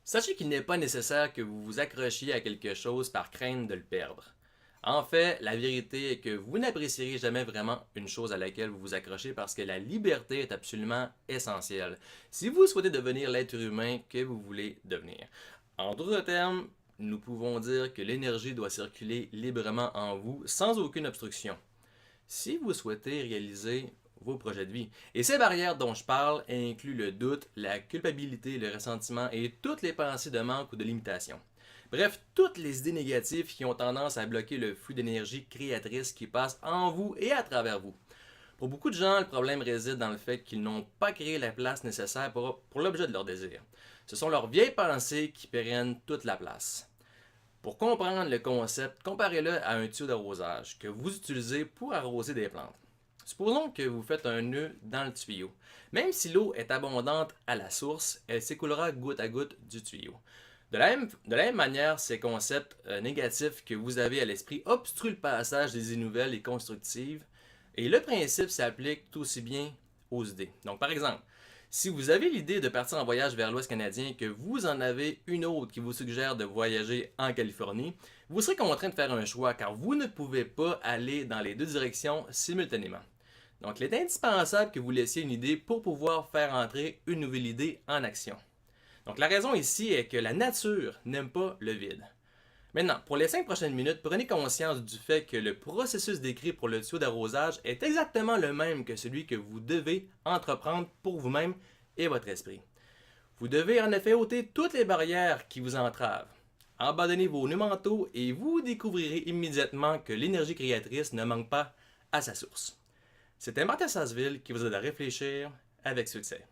Sachez qu'il n'est pas nécessaire que vous vous accrochiez à quelque chose par crainte de le perdre. En fait, la vérité est que vous n'apprécierez jamais vraiment une chose à laquelle vous vous accrochez parce que la liberté est absolument essentielle si vous souhaitez devenir l'être humain que vous voulez devenir. En d'autres termes, nous pouvons dire que l'énergie doit circuler librement en vous sans aucune obstruction si vous souhaitez réaliser vos projets de vie. Et ces barrières dont je parle incluent le doute, la culpabilité, le ressentiment et toutes les pensées de manque ou de limitation. Bref, toutes les idées négatives qui ont tendance à bloquer le flux d'énergie créatrice qui passe en vous et à travers vous. Pour beaucoup de gens, le problème réside dans le fait qu'ils n'ont pas créé la place nécessaire pour l'objet de leur désir. Ce sont leurs vieilles pensées qui prennent toute la place. Pour comprendre le concept, comparez-le à un tuyau d'arrosage que vous utilisez pour arroser des plantes. Supposons que vous faites un nœud dans le tuyau. Même si l'eau est abondante à la source, elle s'écoulera goutte à goutte du tuyau. De la même manière, ces concepts négatifs que vous avez à l'esprit obstruent le passage des idées nouvelles et constructives. Et le principe s'applique tout aussi bien aux idées. Donc, par exemple, si vous avez l'idée de partir en voyage vers l'Ouest canadien et que vous en avez une autre qui vous suggère de voyager en Californie, vous serez contraint de faire un choix car vous ne pouvez pas aller dans les deux directions simultanément. Donc, il est indispensable que vous laissiez une idée pour pouvoir faire entrer une nouvelle idée en action. Donc, la raison ici est que la nature n'aime pas le vide. Maintenant, pour les 5 prochaines minutes, prenez conscience du fait que le processus décrit pour le tuyau d'arrosage est exactement le même que celui que vous devez entreprendre pour vous-même et votre esprit. Vous devez en effet ôter toutes les barrières qui vous entravent. Abandonnez vos nœuds mentaux et vous découvrirez immédiatement que l'énergie créatrice ne manque pas à sa source. C'était Martin Sasseville qui vous aide à réfléchir avec succès.